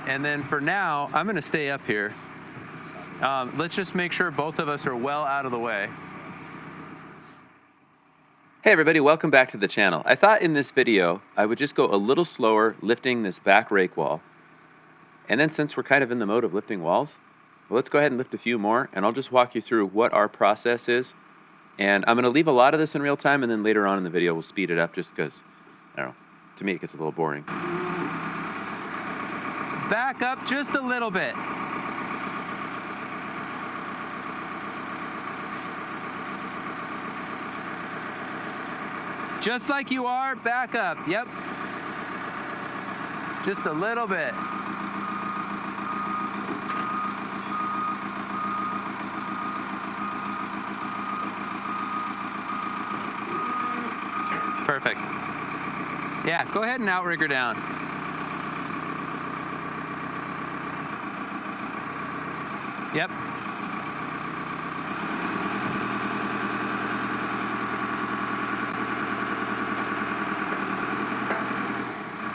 And then for now, I'm gonna stay up here. Let's just make sure both of us are well out of the way. Hey everybody, welcome back to the channel. I thought in this video, I would just go a little slower lifting this back rake wall. And then since we're kind of in the mode of lifting walls, well, let's go ahead and lift a few more, and I'll just walk you through what our process is. And I'm gonna leave a lot of this in real time, and then later on in the video, we'll speed it up just because, I don't know, to me it gets a little boring. Back up just a little bit. Just like you are, back up, yep. Just a little bit. Perfect. Yeah, go ahead and outrigger down. Yep.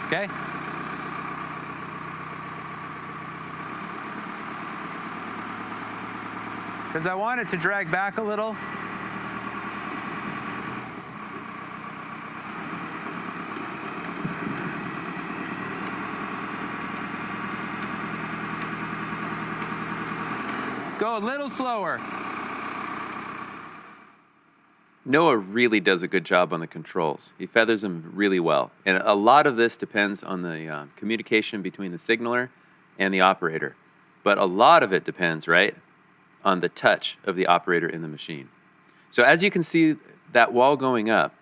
Okay. Because I want it to drag back a little. Go a little slower. Noah really does a good job on the controls. He feathers them really well. And a lot of this depends on the communication between the signaler and the operator. But a lot of it depends, right, on the touch of the operator in the machine. So as you can see that wall going up,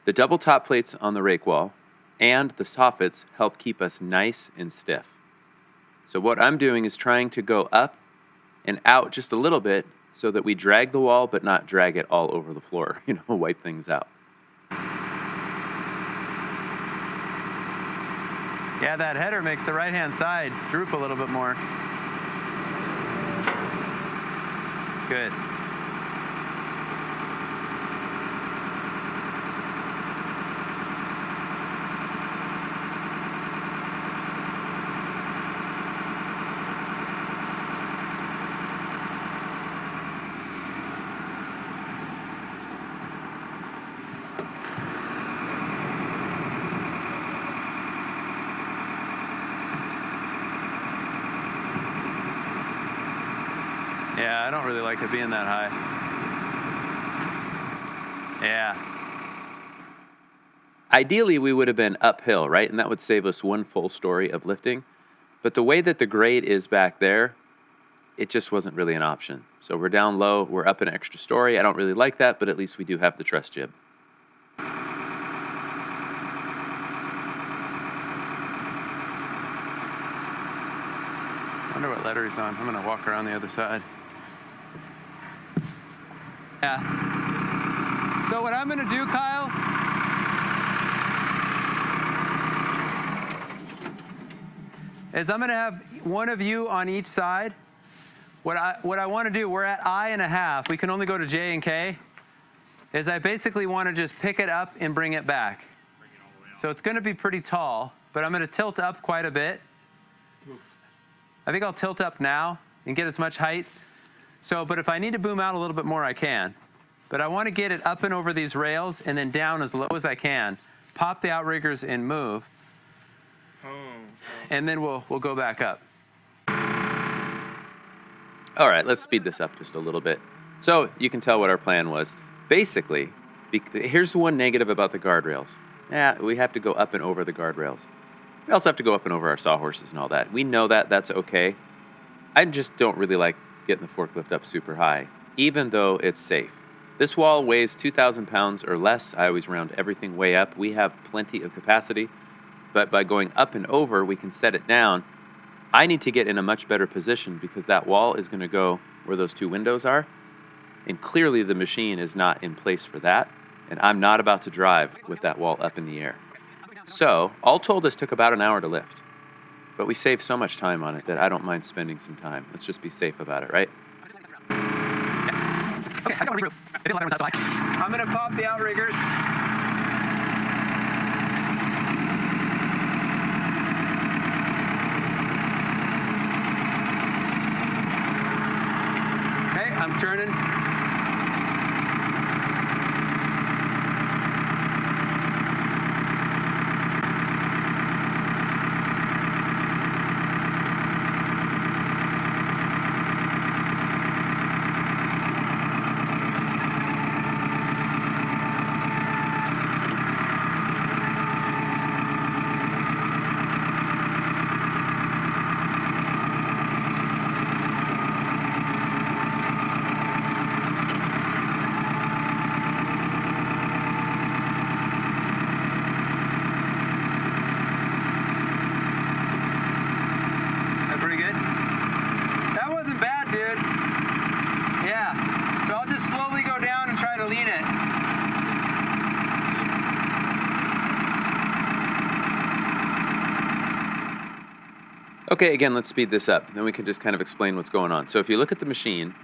the double top plates on the rake wall and the soffits help keep us nice and stiff. So what I'm doing is trying to go up and out just a little bit so that we drag the wall but not drag it all over the floor, wipe things out. Yeah, that header makes the right-hand side droop a little bit more. Good. Yeah, I don't really like it being that high. Yeah. Ideally, we would have been uphill, right? And that would save us one full story of lifting. But the way that the grade is back there, it just wasn't really an option. So we're down low, we're up an extra story. I don't really like that, but at least we do have the truss jib. I wonder what letter he's on. I'm gonna walk around the other side. Yeah. So what I'm gonna do, Kyle, is I'm gonna have one of you on each side. What I wanna do, we're at I.5, we can only go to J and K, is I basically wanna just pick it up and bring it back. So it's gonna be pretty tall, but I'm gonna tilt up quite a bit. I think I'll tilt up now and get as much height. So, but if I need to boom out a little bit more, I can. But I want to get it up and over these rails and then down as low as I can. Pop the outriggers and move. And then we'll go back up. All right, let's speed this up just a little bit. So you can tell what our plan was. Basically, here's one negative about the guardrails. Yeah, we have to go up and over the guardrails. We also have to go up and over our sawhorses and all that. We know that, that's okay. I just don't really like getting the forklift up super high, even though it's safe. This wall weighs 2,000 pounds or less. I always round everything way up. We have plenty of capacity, but by going up and over, we can set it down. I need to get in a much better position because that wall is gonna go where those two windows are. And clearly the machine is not in place for that. And I'm not about to drive with that wall up in the air. So, all told, this took about an hour to lift. But we saved so much time on it that I don't mind spending some time. Let's just be safe about it, right? Okay, I'm gonna pop the outriggers. Okay, again, let's speed this up. Then we can just kind of explain what's going on. So if you look at the machine,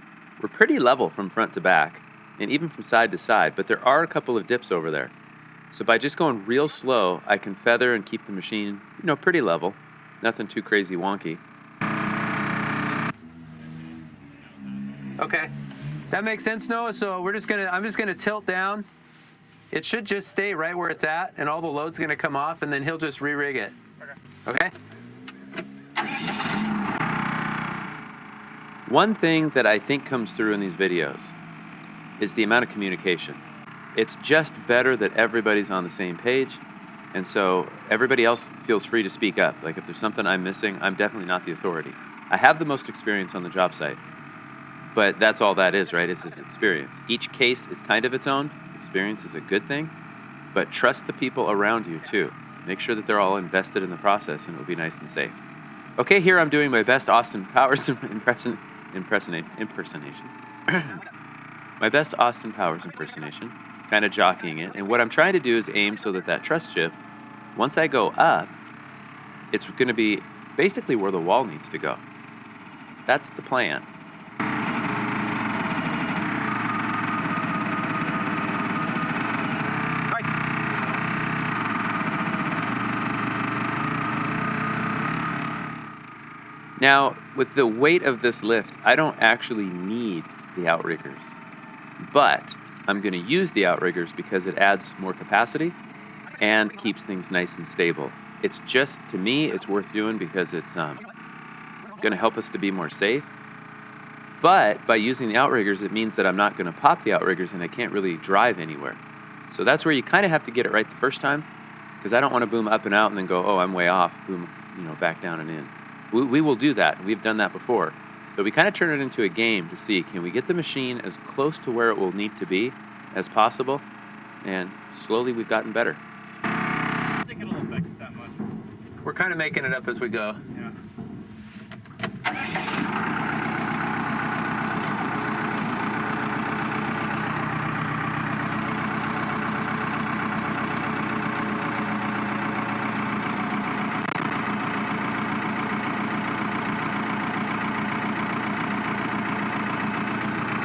we're pretty level from front to back and even from side to side, but there are a couple of dips over there. So by just going real slow, I can feather and keep the machine, pretty level. Nothing too crazy wonky. Okay, that makes sense, Noah. So I'm just gonna tilt down. It should just stay right where it's at, and all the load's gonna come off, and then he'll just re-rig it. Okay? One thing that I think comes through in these videos is the amount of communication. It's just better that everybody's on the same page, and so everybody else feels free to speak up. Like if there's something I'm missing, I'm definitely not the authority. I have the most experience on the job site, but that's all that is, right? Is this experience. Each case is kind of its own. Experience is a good thing, but trust the people around you too. Make sure that they're all invested in the process, and it will be nice and safe. Okay, here I'm doing my best Austin Powers impersonation. My best Austin Powers impersonation, kind of jockeying it. And what I'm trying to do is aim so that that truss chip, once I go up, it's going to be basically where the wall needs to go. That's the plan. Now, with the weight of this lift, I don't actually need the outriggers, but I'm going to use the outriggers because it adds more capacity and keeps things nice and stable. It's just, to me, it's worth doing because it's going to help us to be more safe. But by using the outriggers, it means that I'm not going to pop the outriggers and I can't really drive anywhere. So that's where you kind of have to get it right the first time, because I don't want to boom up and out and then go, oh, I'm way off, boom, back down and in. We will do that. We've done that before. But we kind of turn it into a game to see, can we get the machine as close to where it will need to be as possible? And slowly we've gotten better. I think it'll affect it that much. We're kind of making it up as we go. Yeah.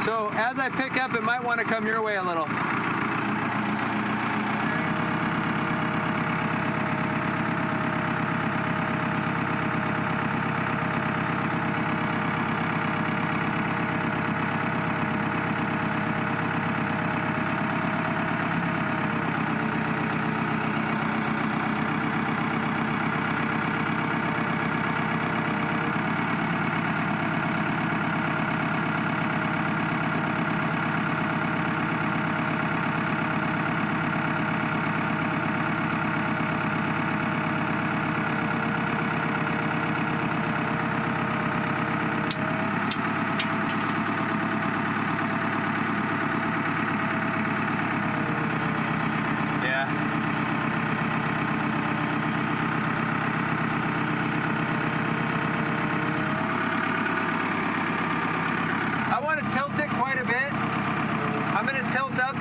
So as I pick up, it might want to come your way a little.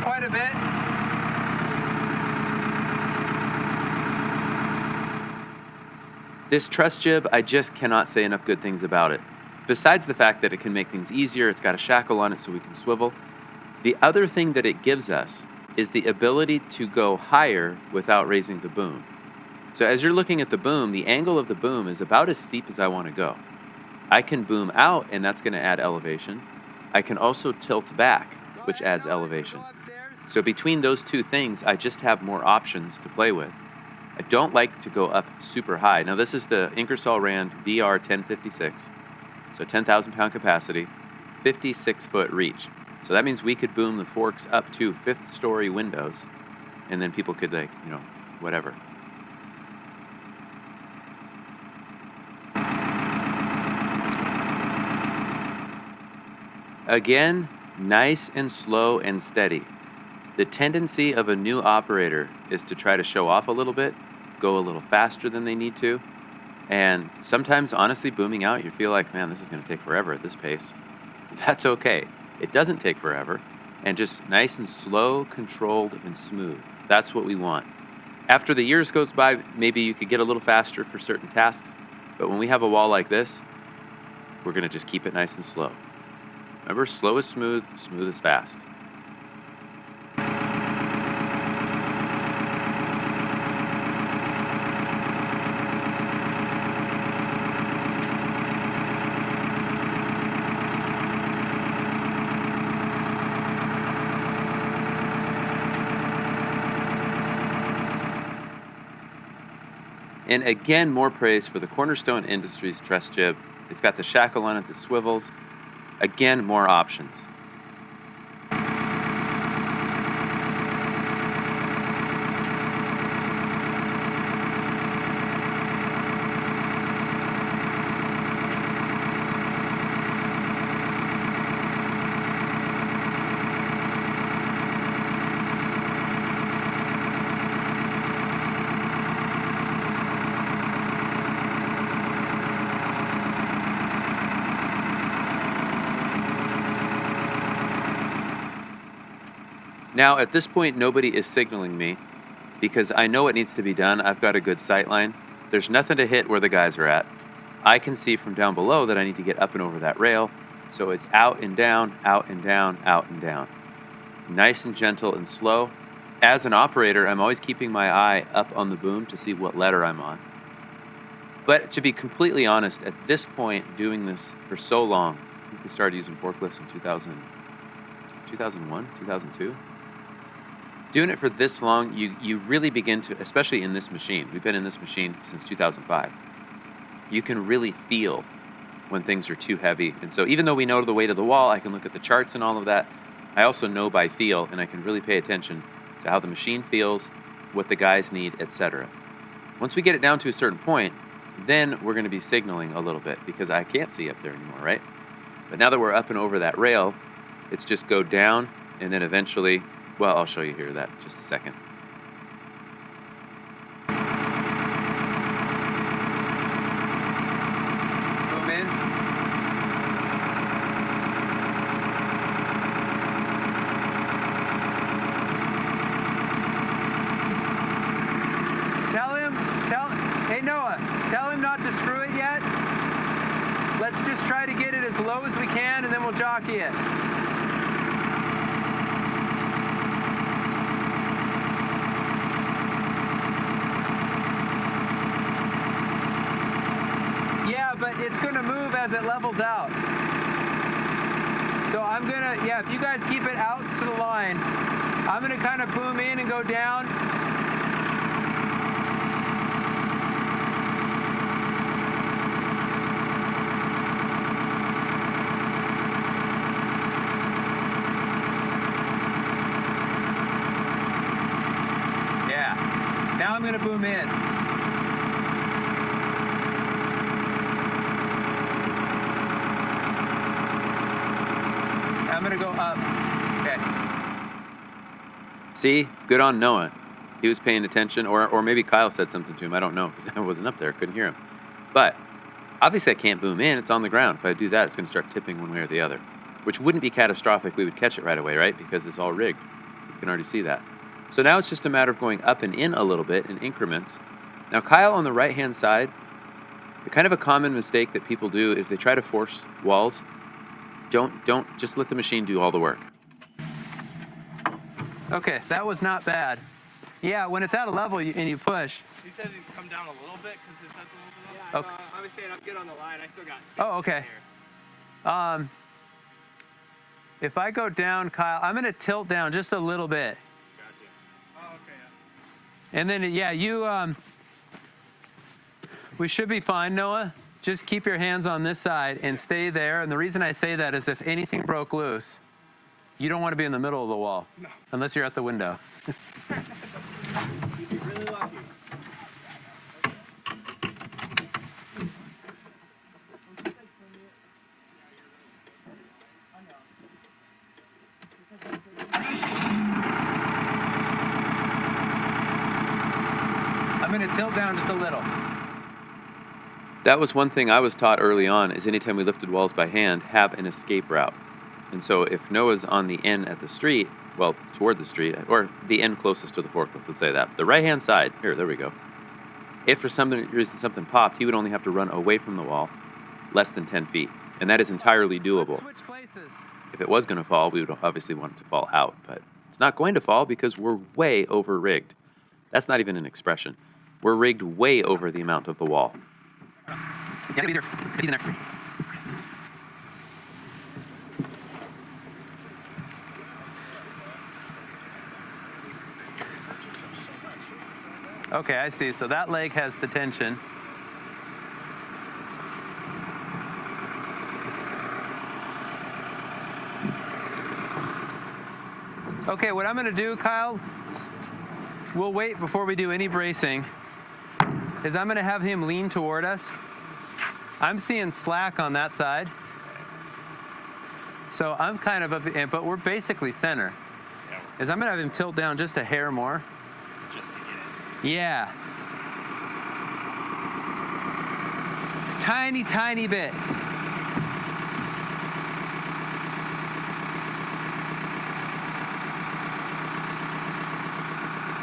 Quite a bit. This truss jib, I just cannot say enough good things about it. Besides the fact that it can make things easier, it's got a shackle on it so we can swivel. The other thing that it gives us is the ability to go higher without raising the boom. So as you're looking at the boom, the angle of the boom is about as steep as I want to go. I can boom out, and that's going to add elevation. I can also tilt back, which adds elevation. So between those two things, I just have more options to play with. I don't like to go up super high. Now this is the Ingersoll Rand VR 1056. So 10,000 pound capacity, 56 foot reach. So that means we could boom the forks up to 5th story windows, and then people could whatever. Again, nice and slow and steady. The tendency of a new operator is to try to show off a little bit, go a little faster than they need to, and sometimes, honestly, booming out, you feel like, man, this is going to take forever at this pace. That's okay. It doesn't take forever, and just nice and slow, controlled, and smooth. That's what we want. After the years goes by, maybe you could get a little faster for certain tasks, But when we have a wall like this, we're going to just keep it nice and slow. Remember, slow is smooth, smooth is fast. And again, more praise for the Cornerstone Industries truss jib. It's got the shackle on it that swivels. Again, more options. Now, at this point, nobody is signaling me because I know what needs to be done. I've got a good sight line. There's nothing to hit where the guys are at. I can see from down below that I need to get up and over that rail. So it's out and down, out and down, out and down. Nice and gentle and slow. As an operator, I'm always keeping my eye up on the boom to see what letter I'm on. But to be completely honest, at this point, doing this for so long, I think we started using forklifts in 2001, 2002. Doing it for this long, you really begin to, especially in this machine, we've been in this machine since 2005, you can really feel when things are too heavy. And so even though we know the weight of the wall, I can look at the charts and all of that, I also know by feel, and I can really pay attention to how the machine feels, what the guys need, etc. Once we get it down to a certain point, then we're going to be signaling a little bit because I can't see up there anymore, right? But now that we're up and over that rail, it's just go down and then eventually, well, I'll show you here that in just a second. Boom in. Hey Noah, tell him not to screw it yet. Let's just try to get it as low as we can and then we'll jockey it. Yeah, but it's going to move as it levels out. So I'm going to, if you guys keep it out to the line, I'm going to kind of boom in and go down. Yeah. Now I'm going to boom in. I'm gonna go up. Okay. See, good on Noah. He was paying attention, or maybe Kyle said something to him. I don't know because I wasn't up there, couldn't hear him. But obviously, I can't boom in. It's on the ground. If I do that, it's going to start tipping one way or the other, which wouldn't be catastrophic. We would catch it right away, right? Because it's all rigged. You can already see that. So now it's just a matter of going up and in a little bit in increments. Now, Kyle on the right-hand side, the kind of a common mistake that people do is they try to force walls. Don't just let the machine do all the work. Okay, that was not bad. Yeah, when it's at a level and you push. You said it'd come down a little bit because this has a little bit of... Yeah, Okay. I was saying I'm good on the line. I still got space. Oh, okay. Here. If I go down, Kyle, I'm going to tilt down just a little bit. Gotcha. Oh, okay. Yeah. And then, we should be fine, Noah. Just keep your hands on this side and stay there. And the reason I say that is if anything broke loose, you don't want to be in the middle of the wall. No. Unless you're at the window. You'd be really lucky. I'm going to tilt down just a little. That was one thing I was taught early on, is anytime we lifted walls by hand, have an escape route. And so if Noah's on the end at the street, well, toward the street, or the end closest to the forklift, let's say that, the right-hand side, here, there we go. If for some reason something popped, he would only have to run away from the wall less than 10 feet. And that is entirely doable. Let's switch places. If it was going to fall, we would obviously want it to fall out. But it's not going to fall because we're way over rigged. That's not even an expression. We're rigged way over the amount of the wall. Yeah, it'd be easier if he's in there. Okay, I see. So that leg has the tension. Okay, what I'm going to do, Kyle, we'll wait before we do any bracing, is I'm going to have him lean toward us. I'm seeing slack on that side. So I'm kind of up, but we're basically center. Is I'm going to have him tilt down just a hair more. Just to get it. Yeah. Tiny, tiny bit.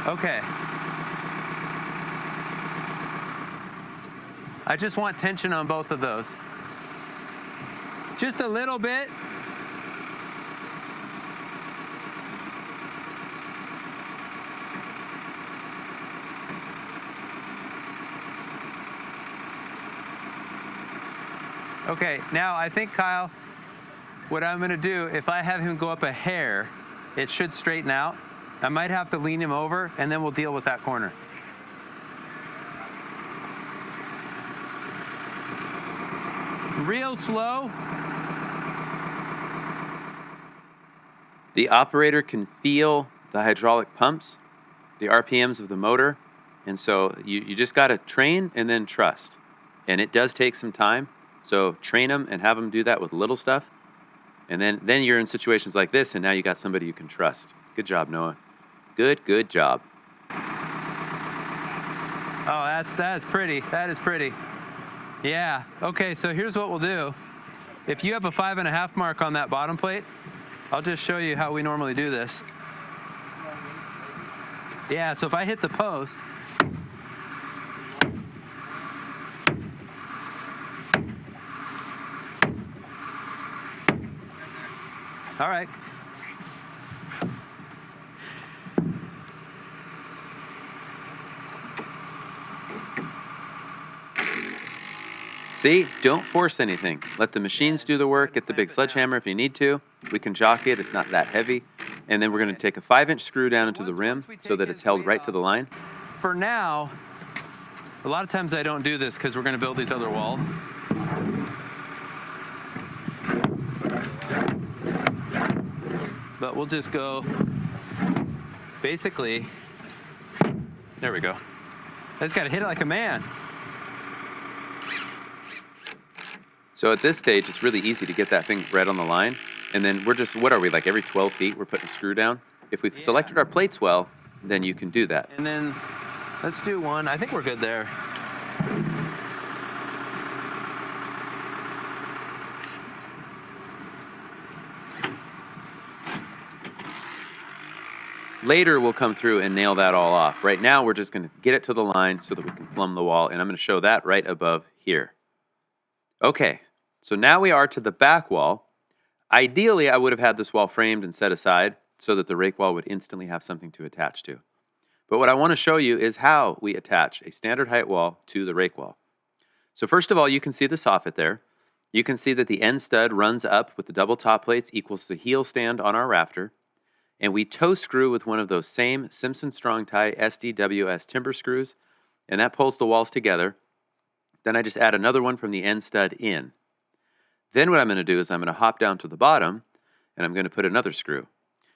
Okay. I just want tension on both of those. Just a little bit. Okay, now I think, Kyle, what I'm gonna do, if I have him go up a hair, it should straighten out. I might have to lean him over, and then we'll deal with that corner. Real slow. The operator can feel the hydraulic pumps, the RPMs of the motor, and so you just got to train and then trust. And it does take some time, so train them and have them do that with little stuff. And then you're in situations like this, and now you got somebody you can trust. Good job, Noah. Good job. Oh, that is pretty. That is pretty. Yeah. Okay, so here's what we'll do. If you have a 5.5 mark on that bottom plate, I'll just show you how we normally do this. Yeah, so if I hit the post, all right. See, don't force anything. Let the machines do the work. Get the big sledgehammer if you need to. We can jockey it. It's not that heavy. And then we're going to take a 5-inch screw down into the rim so that it's held right to the line. For now, a lot of times I don't do this because we're going to build these other walls. But we'll just go, basically, there we go. I just got to hit it like a man. So at this stage, it's really easy to get that thing right on the line. And then we're just, what are we, like every 12 feet, we're putting a screw down? If we've selected our plates well, then you can do that. And then let's do one. I think we're good there. Later, we'll come through and nail that all off. Right now, we're just going to get it to the line so that we can plumb the wall. And I'm going to show that right above here. Okay, so now we are to the back wall. Ideally, I would have had this wall framed and set aside so that the rake wall would instantly have something to attach to. But what I want to show you is how we attach a standard height wall to the rake wall. So first of all, you can see the soffit there. You can see that the end stud runs up with the double top plates equals the heel stand on our rafter. And we toe screw with one of those same Simpson Strong Tie SDWS timber screws, and that pulls the walls together. Then I just add another one from the end stud in. Then what I'm going to do is I'm going to hop down to the bottom, and I'm going to put another screw.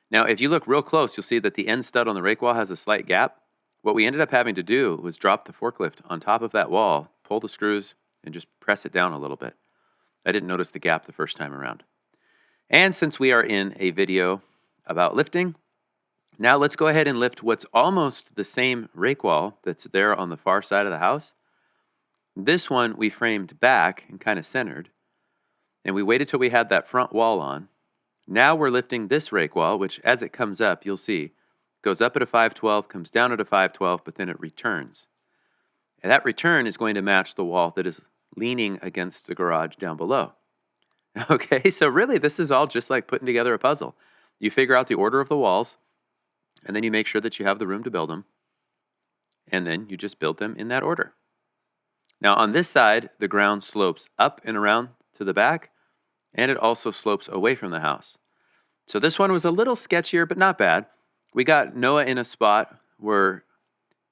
Now, if you look real close, you'll see that the end stud on the rake wall has a slight gap. What we ended up having to do was drop the forklift on top of that wall, pull the screws, and just press it down a little bit. I didn't notice the gap the first time around. And since we are in a video about lifting, now let's go ahead and lift what's almost the same rake wall that's there on the far side of the house. This one we framed back and kind of centered, and we waited till we had that front wall on. Now we're lifting this rake wall, which as it comes up, you'll see, goes up at a 512, comes down at a 512, but then it returns. And that return is going to match the wall that is leaning against the garage down below. Okay, so really this is all just like putting together a puzzle. You figure out the order of the walls, and then you make sure that you have the room to build them, and then you just build them in that order. Now on this side, the ground slopes up and around to the back, and it also slopes away from the house. So this one was a little sketchier, but not bad. We got Noah in a spot where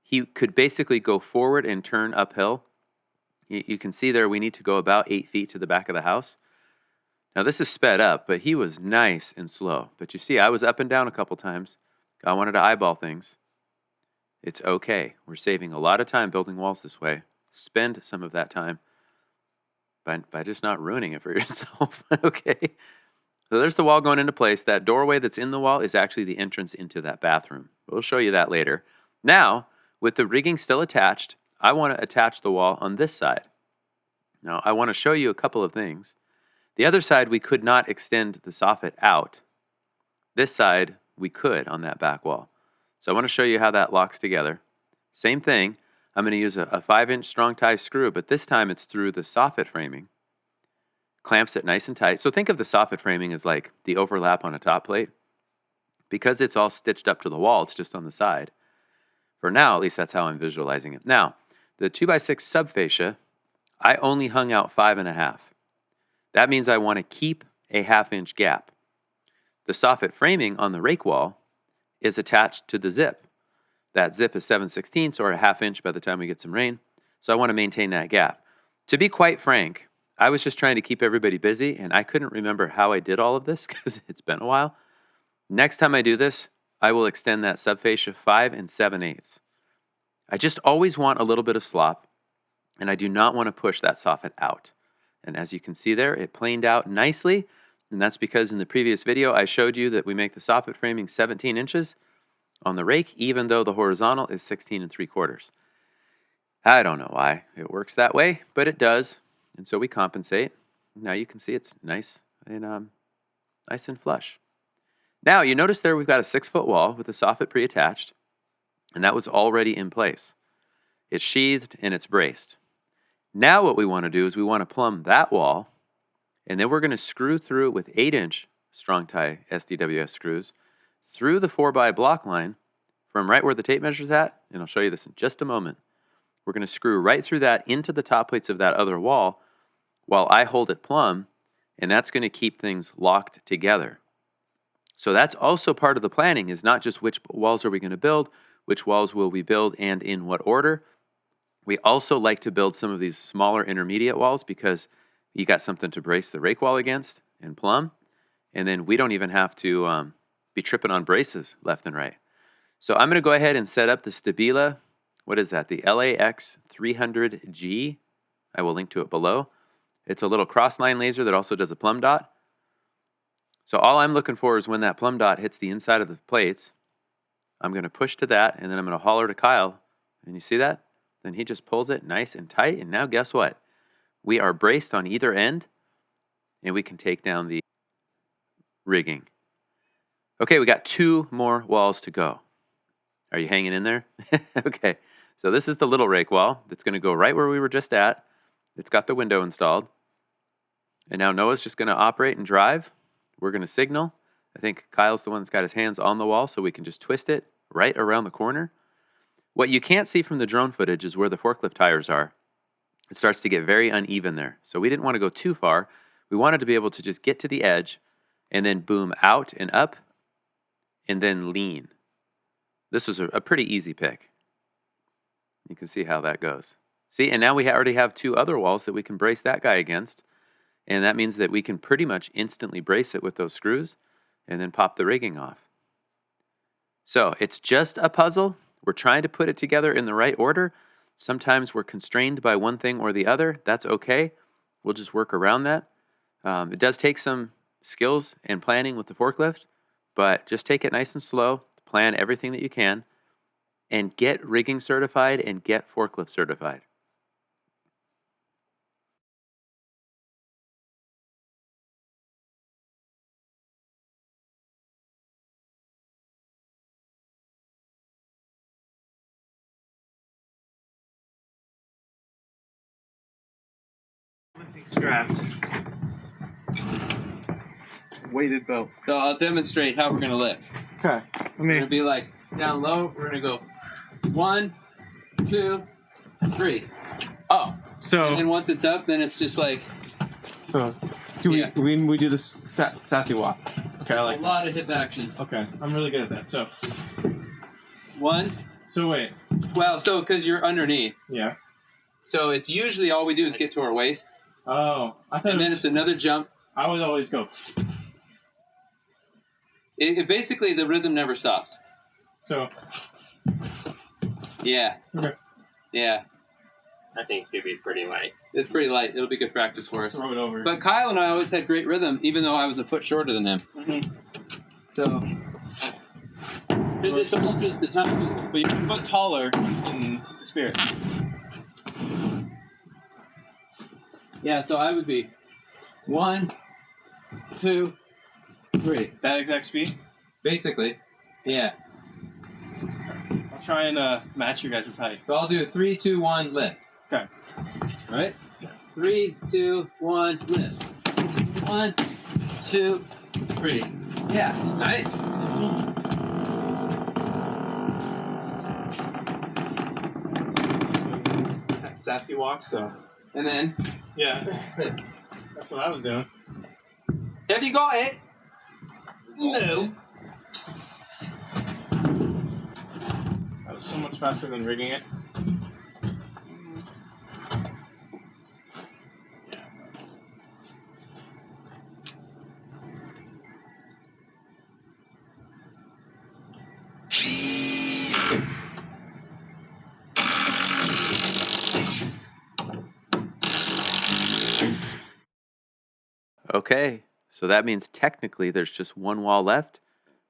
he could basically go forward and turn uphill. You can see there we need to go about 8 feet to the back of the house. Now this is sped up, but he was nice and slow. But you see, I was up and down a couple times. I wanted to eyeball things. It's okay. We're saving a lot of time building walls this way. Spend some of that time by just not ruining it for yourself. Okay. So there's the wall going into place. That doorway that's in the wall is actually the entrance into that bathroom. We'll show you that later. Now, with the rigging still attached, I want to attach the wall on this side. Now, I want to show you a couple of things. The other side, we could not extend the soffit out. This side, we could on that back wall. So I want to show you how that locks together. Same thing. I'm going to use a 5-inch strong tie screw, but this time it's through the soffit framing. Clamps it nice and tight. So think of the soffit framing as like the overlap on a top plate. Because it's all stitched up to the wall, it's just on the side. For now, at least that's how I'm visualizing it. Now, the 2x6 subfascia, I only hung out 5.5. That means I want to keep a 1/2-inch gap. The soffit framing on the rake wall is attached to the zip. That zip is 7/16 or a 1/2 inch by the time we get some rain. So I want to maintain that gap. To be quite frank, I was just trying to keep everybody busy, and I couldn't remember how I did all of this because it's been a while. Next time I do this, I will extend that subfascia 5 7/8. I just always want a little bit of slop, and I do not want to push that soffit out. And as you can see there, it planed out nicely, and that's because in the previous video I showed you that we make the soffit framing 17 inches on the rake, even though the horizontal is 16 3/4. I don't know why it works that way, but it does, and so we compensate. Now you can see it's nice and nice and flush. Now you notice there we've got a 6-foot wall with the soffit pre-attached, and that was already in place. It's sheathed and it's braced. Now what we want to do is we want to plumb that wall, and then we're going to screw through with 8-inch strong tie SDWS screws through the 4x block line from right where the tape measure's at, and I'll show you this in just a moment. We're going to screw right through that into the top plates of that other wall while I hold it plumb, and that's going to keep things locked together. So that's also part of the planning, is not just which walls are we going to build, which walls will we build and in what order. We also like to build some of these smaller intermediate walls because you got something to brace the rake wall against and plumb, and then we don't even have to be tripping on braces left and right. So I'm going to go ahead and set up the Stabila, what is that, the LAX 300G. I will link to it below. It's a little cross-line laser that also does a plumb dot. So all I'm looking for is when that plumb dot hits the inside of the plates, I'm going to push to that, and then I'm going to holler to Kyle. And you see that? Then he just pulls it nice and tight, and now guess what? We are braced on either end, and we can take down the rigging. Okay, we got 2 more walls to go. Are you hanging in there? Okay, so this is the little rake wall that's going to go right where we were just at. It's got the window installed. And now Noah's just going to operate and drive. We're going to signal. I think Kyle's the one that's got his hands on the wall, so we can just twist it right around the corner. What you can't see from the drone footage is where the forklift tires are. It starts to get very uneven there. So we didn't want to go too far. We wanted to be able to just get to the edge and then boom out and up and then lean. This was a pretty easy pick. You can see how that goes. See, and now we already have 2 other walls that we can brace that guy against. And that means that we can pretty much instantly brace it with those screws and then pop the rigging off. So it's just a puzzle. We're trying to put it together in the right order. Sometimes we're constrained by one thing or the other. That's okay. We'll just work around that. It does take some skills and planning with the forklift, but just take it nice and slow. Plan everything that you can and get rigging certified and get forklift certified. strapped. Weighted belt. So I'll demonstrate how we're gonna lift. Okay. We're gonna be like down low. We're gonna go 1, 2, 3. Oh, so And then once it's up, then it's just like do we yeah. we do this sassy walk? Okay, I like a that. lot of hip action. Okay, I'm really good at that. So 1. wait. Well, so because you're underneath, Yeah. so it's usually all we do is get to our waist, Oh, I thought. and then it's another jump. I would always go. It basically the rhythm never stops. So. Yeah. Okay. Yeah. I think it's gonna be pretty light. It's pretty light. It'll be good practice for us. Throw it over. But Kyle and I always had great rhythm, even though I was a foot shorter than him. Mm-hmm. So, because it's all just the time. But you're a foot taller in the spirit. Yeah. So I would be 1, 2, 3. That exact speed. Basically. Yeah. I'll try and match your guys' height. So I'll do 3, 2, 1, lift. Okay. All right. 3, 2, 1, lift. 1, 2, 3. Yeah. Nice. Sassy walk. So. And then, Yeah. That's what I was doing. have you got it? No. That was so much faster than rigging it. Okay, so that means technically there's just one wall left.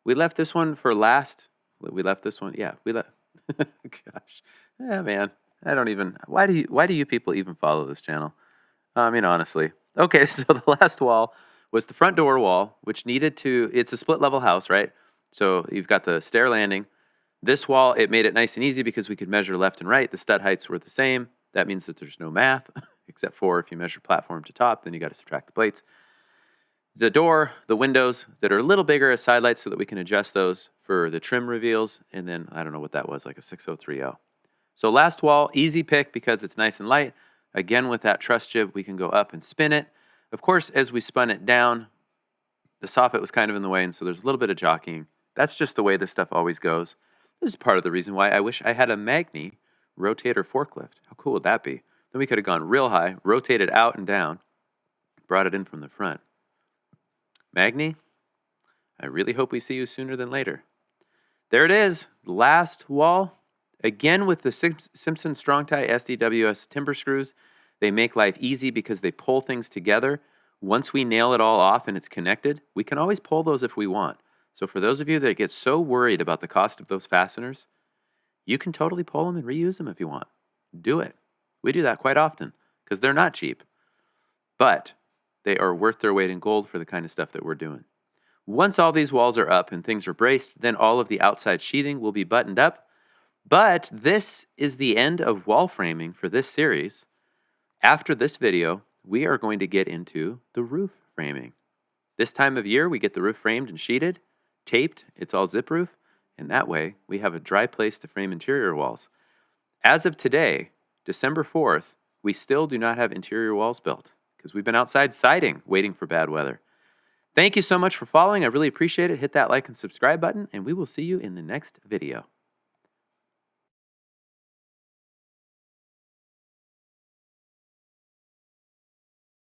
We left this one for last. We left this one. Yeah, we left. Gosh, yeah, man. I don't even. Why do you people even follow this channel? I mean, honestly. Okay, so the last wall was the front door wall, which needed to. It's a split level house, right? So you've got the stair landing. This wall, it made it nice and easy because we could measure left and right. The stud heights were the same. That means that there's no math, except for if you measure platform to top, then you got to subtract the plates. The door, the windows that are a little bigger as side lights so that we can adjust those for the trim reveals. And then, I don't know what that was, like a 6030. So last wall, easy pick because it's nice and light. Again, with that truss jib, we can go up and spin it. Of course, as we spun it down, the soffit was kind of in the way, and so there's a little bit of jockeying. That's just the way this stuff always goes. This is part of the reason why I wish I had a Magni rotator forklift. How cool would that be? Then we could have gone real high, rotated out and down, brought it in from the front. Magni, I really hope we see you sooner than later. There it is, last wall. Again with the Simpson Strong Tie SDWS timber screws. They make life easy because they pull things together. Once we nail it all off and it's connected, we can always pull those if we want. So for those of you that get so worried about the cost of those fasteners, you can totally pull them and reuse them if you want. Do it. We do that quite often because they're not cheap. But they are worth their weight in gold for the kind of stuff that we're doing. Once all these walls are up and things are braced, then all of the outside sheathing will be buttoned up. But this is the end of wall framing for this series. After this video, we are going to get into the roof framing. This time of year, we get the roof framed and sheeted, taped, it's all zip roof, and that way we have a dry place to frame interior walls. As of today, December 4th, we still do not have interior walls built because we've been outside siding, waiting for bad weather. Thank you so much for following. I really appreciate it. Hit that like and subscribe button, and we will see you in the next video.